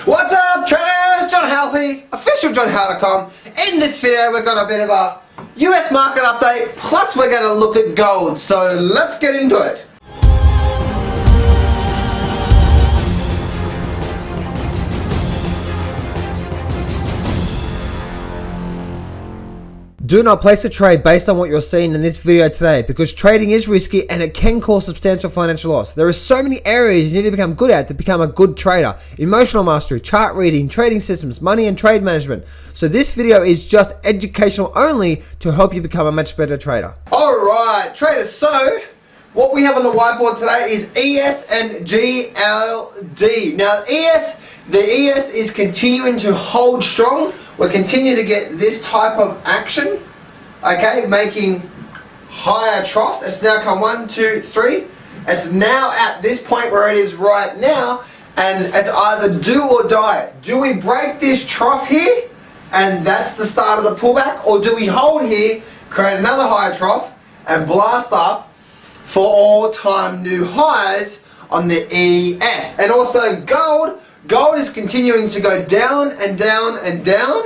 What's up, traders? John Howell, official JohnHowell.com. In this video, we've got a bit of a US market update, plus we're going to look at gold. So let's get into it. Do not place a trade based on what you're seeing in this video today, because trading is risky and it can cause substantial financial loss. There are so many areas you need to become good at to become a good trader. Emotional mastery, chart reading, trading systems, money and trade management. So this video is just educational only to help you become a much better trader. Alright, traders, so what we have on the whiteboard today is ES and GLD. Now the ES is continuing to hold strong. We'll continue to get this type of action, okay, making higher troughs. It's now come 1, 2, 3. It's now at this point where it is right now, and it's either do or die. Do we break this trough here, and that's the start of the pullback, or do we hold here, create another higher trough, and blast up for all-time new highs on the ES? And also gold. Gold is continuing to go down and down and down,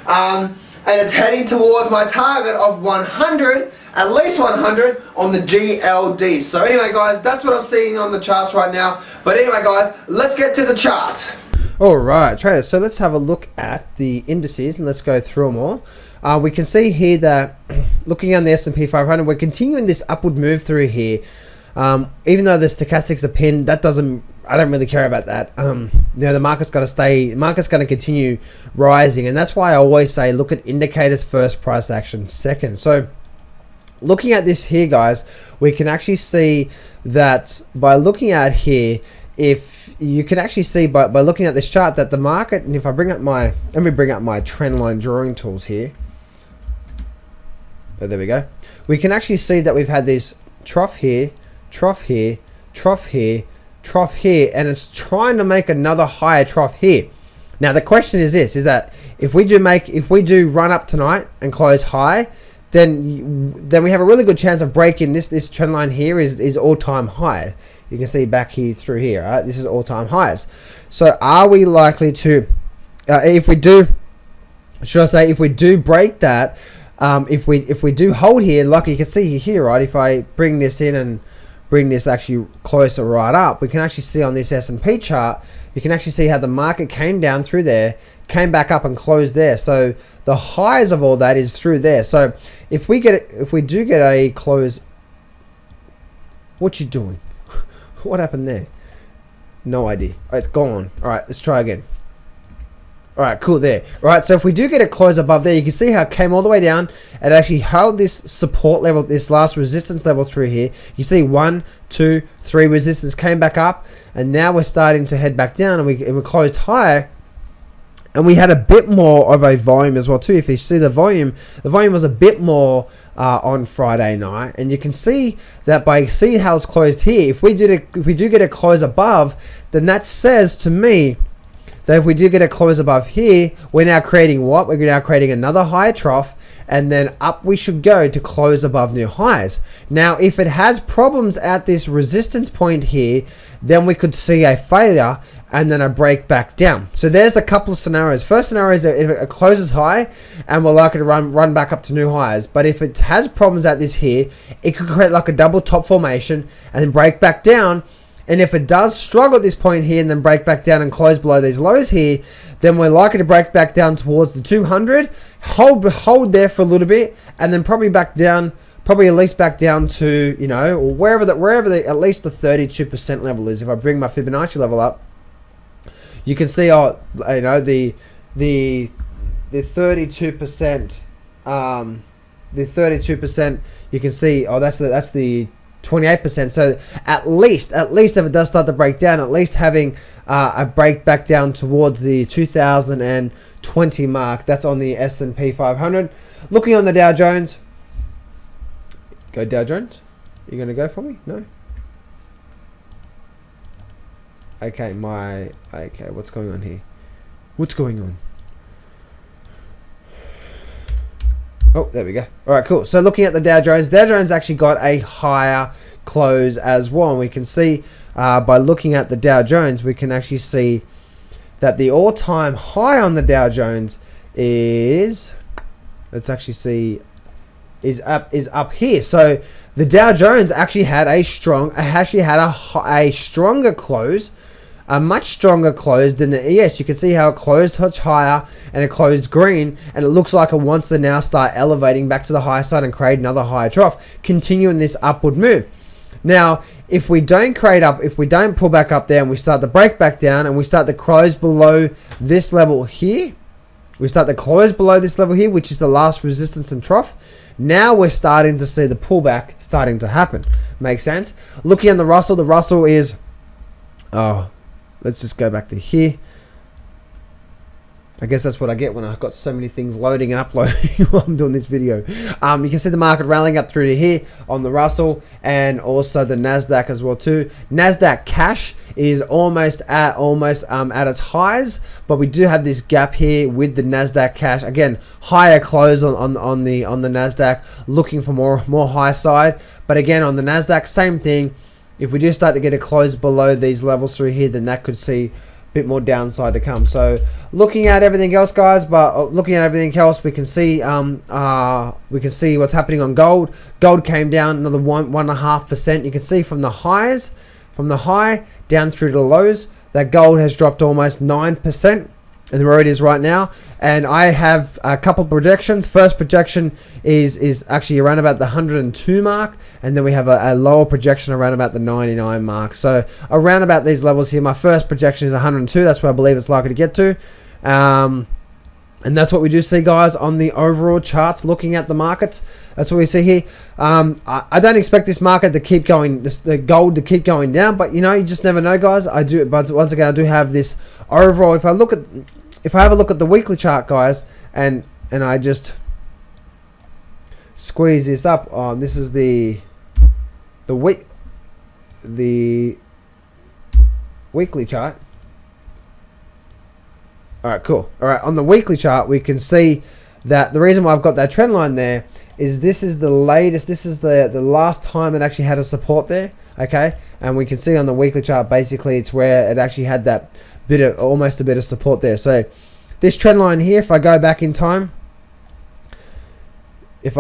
and it's heading towards my target of 100, at least 100 on the GLD. So anyway guys, that's what I'm seeing on the charts right now. But anyway guys, let's get to the charts. Alright traders, so let's have a look at the indices and let's go through them all. We can see here that looking on the S&P 500, we're continuing this upward move through here. Even though the stochastics are pinned, I don't really care about that. The market's going to continue rising, and that's why I always say look at indicators first, price action second. So looking at this here guys, we can actually see that by looking at here, if you can actually see by looking at this chart that the market, and if I bring up let me bring up my trend line drawing tools here. Oh, there we go. We can actually see that we've had this trough here, trough here, trough here, trough here, and it's trying to make another higher trough here. Now the question is this, is that if we do run up tonight and close high, then we have a really good chance of breaking this trend line here is all-time high. You can see back here through here, right? This is all-time highs. So are we likely to, if we do break that, if we do hold here, like you can see here, right? If I bring this in and bring this actually closer right up, we can actually see on this S&P chart, you can actually see how the market came down through there, came back up and closed there. So the highs of all that is through there. So if we do get a close, what you doing? What happened there? No idea. Oh, it's gone. All right, let's try again. All right, cool there. All right, so if we do get a close above there, you can see how it came all the way down and actually held this support level, this last resistance level through here. You see 1, 2, 3 resistance came back up, and now we're starting to head back down, and we closed higher, and we had a bit more of a volume as well too. If you see the volume was a bit more on Friday night, and you can see that by seeing how it's closed here. If we do get a close above, then that says to me that if we do get a close above here, we're now creating what? We're now creating another higher trough, and then up we should go to close above new highs. Now, if it has problems at this resistance point here, then we could see a failure and then a break back down. So there's a couple of scenarios. First scenario is that if it closes high and we're likely to run back up to new highs. But if it has problems at this here, it could create like a double top formation and then break back down. And if it does struggle at this point here and then break back down and close below these lows here, then we're likely to break back down towards the 200, hold there for a little bit, and then probably back down, probably at least back down to, or wherever at least the 32% level is. If I bring my Fibonacci level up, you can see, the 32%, the 32%, you can see, that's the 28%. So at least if it does start to break down, at least having a break back down towards the 2020 mark. That's on the S&P 500. Looking on the Dow Jones. Go Dow Jones. You gonna go for me? No. Okay, what's going on here? What's going on? Oh, there we go. All right, cool. So looking at the Dow Jones actually got a higher close as well. And we can see by looking at the Dow Jones, we can actually see that the all-time high on the Dow Jones is, let's actually see, is up here. So the Dow Jones actually had a stronger close, a much stronger close than the ES. You can see how it closed much higher and it closed green, and it looks like it wants to now start elevating back to the high side and create another higher trough, continuing this upward move. Now, if we don't pull back up there and we start to break back down and we start to close below this level here, which is the last resistance and trough, now we're starting to see the pullback starting to happen. Makes sense? Looking at the Russell is, let's just go back to here. I guess that's what I get when I've got so many things loading and uploading while I'm doing this video. You can see the market rallying up through to here on the Russell and also the Nasdaq as well too. Nasdaq cash is almost at its highs, but we do have this gap here with the Nasdaq cash. Again, higher close on the Nasdaq, looking for more high side. But again, on the Nasdaq, same thing. If we do start to get a close below these levels through here, then that could see bit more downside to come. So looking at everything else, guys, we can see what's happening on gold. Gold came down another 1.5%. You can see from the high down through to the lows that gold has dropped almost 9%, and where it is right now. And I have a couple of projections. First projection is actually around about the 102 mark, and then we have a lower projection around about the 99 mark. So around about these levels here, my first projection is 102. That's where I believe it's likely to get to. And that's what we do see, guys, on the overall charts. Looking at the markets, that's what we see here. I don't expect this market to keep going, the gold to keep going down, but you just never know, guys. But once again, I do have this overall. If I have a look at the weekly chart, guys, and I just squeeze this up. This is the weekly chart. All right, cool. All right, on the weekly chart, we can see that the reason why I've got that trend line there is this is the latest. This is the last time it actually had a support there. Okay, and we can see on the weekly chart, basically, it's where it actually had that almost a bit of support there. So this trend line here, if I go back in time, you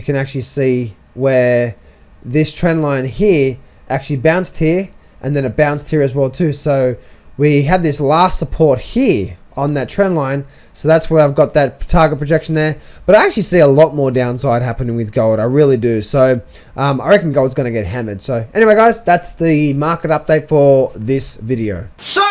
can actually see where this trend line here actually bounced here, and then it bounced here as well too. So we have this last support here on that trend line, so that's where I've got that target projection there. But I actually see a lot more downside happening with gold. I really do. So I reckon gold's going to get hammered. So anyway, guys, that's the market update for this video. So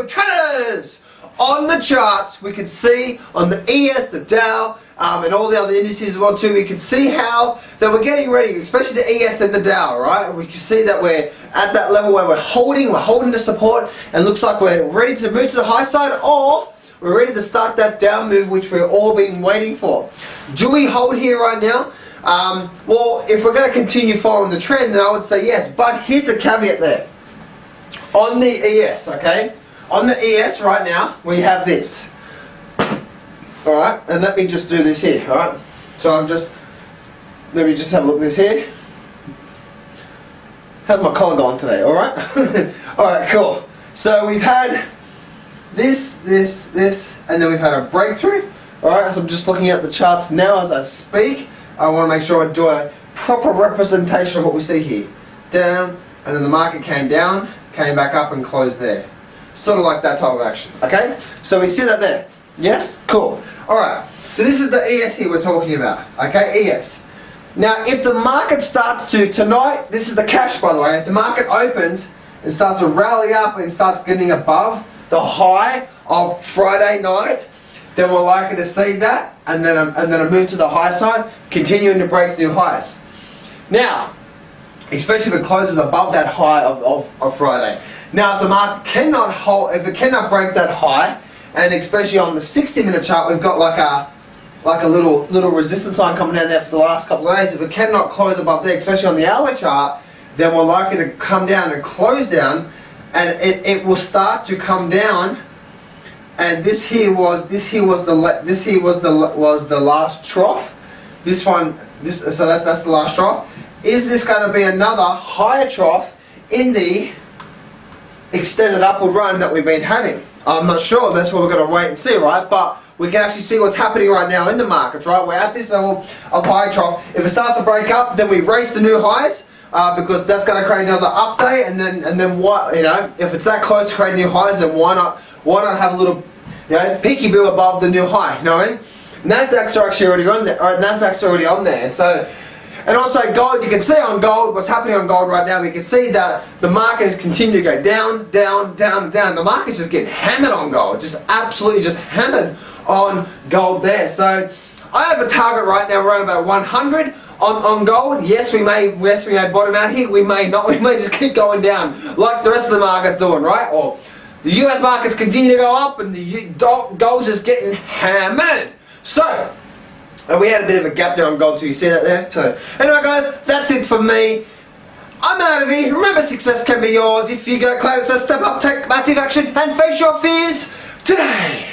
traders, on the charts, we can see on the ES, the Dow, and all the other indices as well too, we can see how that we're getting ready, especially the ES and the Dow, right? We can see that we're at that level where we're holding the support, and looks like we're ready to move to the high side, or we're ready to start that down move, which we're all been waiting for. Do we hold here right now? Well, if we're going to continue following the trend, then I would say yes. But here's the caveat there. On the ES, okay? On the ES right now, we have this. Alright, and let me just do this here, alright? So let me just have a look at this here. How's my collar going today, alright? Alright, cool. So we've had this, and then we've had a breakthrough. Alright, so I'm just looking at the charts now as I speak. I want to make sure I do a proper representation of what we see here. Down, and then the market came down, came back up and closed there. Sort of like that type of action, okay? So we see that there. Yes? Cool. Alright, so this is the ES here we're talking about, okay? ES. Now, if the market starts to, tonight, this is the cash by the way, if the market opens and starts to rally up and starts getting above the high of Friday night, then we're likely to see that, and then a move to the high side, continuing to break new highs. Now, especially if it closes above that high of Friday. Now, if the market cannot hold, if it cannot break that high, and especially on the 60-minute chart, we've got like a little resistance line coming down there for the last couple of days. If it cannot close above there, especially on the hourly chart, then we're likely to come down and close down, and it will start to come down. And this here was the last trough. So that's the last trough. Is this going to be another higher trough in the extended upward run that we've been having. I'm not sure, that's what we're going to wait and see, right? But we can actually see what's happening right now in the markets, right? We're at this level of high trough. If it starts to break up, then we race to new highs, because that's going to create another update, and then what, you know, if it's that close to creating new highs, then why not have a little, you know, peaky bill above the new high, you know what I mean? Nasdaq's are actually already on there, or Nasdaq's already on there, and so, and also gold, you can see on gold, what's happening on gold right now, we can see that the market is continuing to go down, down, down, down. The market's just getting hammered on gold, just absolutely just hammered on gold there. So I have a target right now around about 100 on gold. Yes, we may bottom out here, we may not, we may just keep going down like the rest of the market's doing, right? Or the US markets continue to go up and the gold's just getting hammered. So, and we had a bit of a gap there on gold too, you see that there? So, anyway guys, that's it for me. I'm out of here. Remember, success can be yours if you go claim it, so step up, take massive action, and face your fears today.